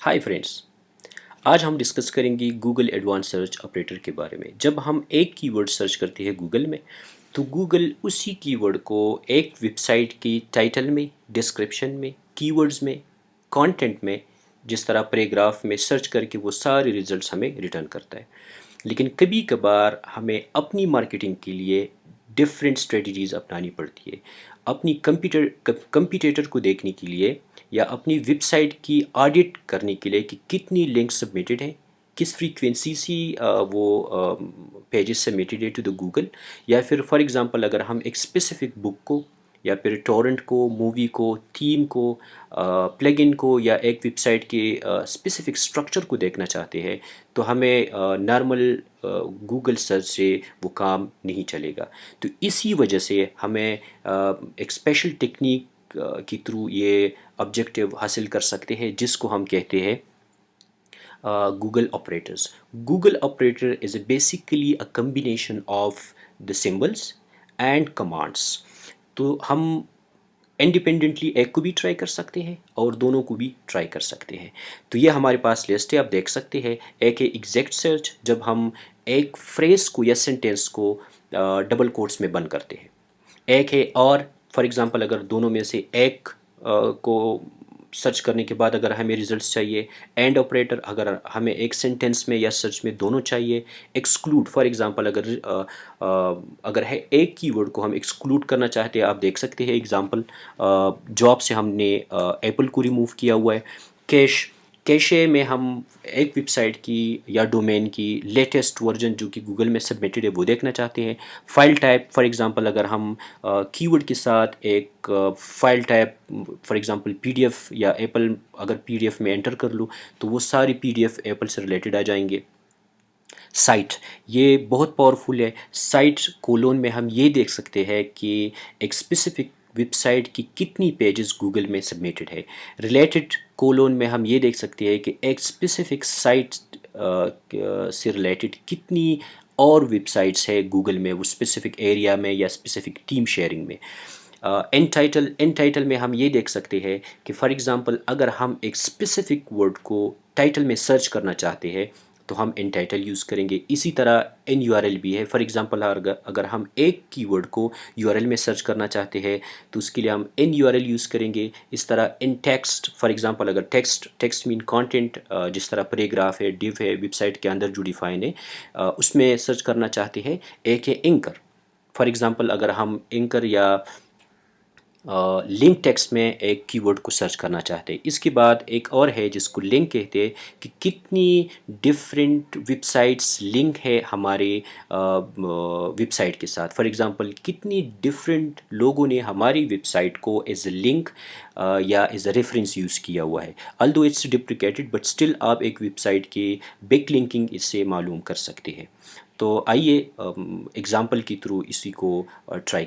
Hi friends. आज हम discuss करेंगे गूगल एडवांस सर्च ऑपरेटर के बारे में। जब हम एक कीवर्ड सर्च करते हैं गूगल में, तो गूगल उसी कीवर्ड को एक वेबसाइट की टाइटल में, डिस्क्रिप्शन में, कीवर्ड्स में, कंटेंट में, जिस तरह पैराग्राफ में सर्च करके वो सारे रिजल्ट्स हमें रिटर्न करता है। लेकिन कभी कभार हमें अपनी मार्केटिंग के लिए डिफरेंट स्ट्रेटजीज अपनानी पड़ती है। अपनी कंप्यूटेटर को देखने के लिए या अपनी वेबसाइट की ऑडिट करने के लिए कि कितनी लिंक सबमिटेड है, किस फ्रीक्वेंसी से वो पेजेस सबमिटेड है टू द गूगल। या फिर फॉर एग्जांपल अगर हम एक स्पेसिफिक बुक को या फिर टोरेंट को, मूवी को, थीम को, प्लगइन को या एक वेबसाइट के स्पेसिफिक स्ट्रक्चर को देखना चाहते हैं, तो हमें नॉर्मल गूगल सर्च से वो काम नहीं चलेगा। तो इसी वजह से हमें एक स्पेशल टेक्निक के थ्रू ये ऑब्जेक्टिव हासिल कर सकते हैं, जिसको हम कहते हैं Google operators. Google operator is basically a combination of the symbols and commands. तो हम इंडिपेंडेंटली एक को भी ट्राई कर सकते हैं और दोनों को भी ट्राई कर सकते हैं। तो ये हमारे पास लिस्ट है, आप देख सकते हैं। एक है एग्जैक्ट सर्च, जब हम एक फ्रेज को या सेंटेंस को डबल कोट्स में बंद करते हैं। एक है और फॉर एग्जांपल अगर दोनों में से एक को सर्च करने के बाद अगर हमें रिजल्ट्स चाहिए। एंड ऑपरेटर, अगर हमें एक सेंटेंस में या सर्च में दोनों चाहिए। एक्सक्लूड, फॉर एग्जांपल अगर है एक कीवर्ड को हम एक्सक्लूड करना चाहते हैं, आप देख सकते हैं एग्जांपल जॉब से हमने एप्पल को रिमूव किया हुआ है। कैश, कैशे में हम एक वेबसाइट की या डोमेन की लेटेस्ट वर्जन जो कि गूगल में सबमिटेड है वो देखना चाहते हैं। फाइल टाइप, फॉर एग्जांपल अगर हम कीवर्ड के साथ एक file type, for example PDF या एप्पल अगर पीडीएफ में एंटर कर लूँ तो वो सारी पीडीएफ एप्पल से रिलेटेड आ जाएंगे। साइट, ये बहुत पावरफुल है। साइट कोलोन में हम ये देख सकते हैं कि एक स्पेसिफिक वेबसाइट की कितनी पेजेस गूगल में सबमिटेड है। रिलेटेड कोलोन में हम ये देख सकते हैं कि एक स्पेसिफिक साइट से रिलेटेड कितनी और वेबसाइट्स है गूगल में, वो स्पेसिफिक एरिया में या स्पेसिफिक टीम शेयरिंग में। एन टाइटल में हम ये देख सकते हैं कि फॉर एग्जांपल अगर हम एक स्पेसिफिक वर्ड को टाइटल में सर्च करना चाहते हैं तो हम इन टाइटल यूज़ करेंगे। इसी तरह इन यूआरएल भी है। फॉर एग्जांपल अगर हम एक कीवर्ड को यूआरएल में सर्च करना चाहते हैं तो उसके लिए हम इन यूआरएल यूज़ करेंगे। इस तरह इन टेक्स्ट, फॉर एग्जांपल अगर टेक्स्ट मीन कंटेंट, जिस तरह पैराग्राफ है, डिव है, वेबसाइट के अंदर जो डिफाइन है, उसमें सर्च करना चाहते हैं। एक है एंकर, फॉर एग्जांपल अगर हम एंकर या लिंक टेक्स्ट में एक कीवर्ड को सर्च करना चाहते हैं। इसके बाद एक और है जिसको लिंक कहते हैं कि कितनी डिफरेंट वेबसाइट्स लिंक है हमारे वेबसाइट के साथ। फॉर एग्जांपल कितनी डिफरेंट लोगों ने हमारी वेबसाइट को एज अ लिंक या एज अ रेफरेंस यूज़ किया हुआ है। अल्दो इट्स डिप्रिकेटेड बट स्टिल आप एक वेबसाइट के बैक लिंकिंग इससे मालूम कर सकते हैं। तो आइए एग्जाम्पल के थ्रू इसी को ट्राई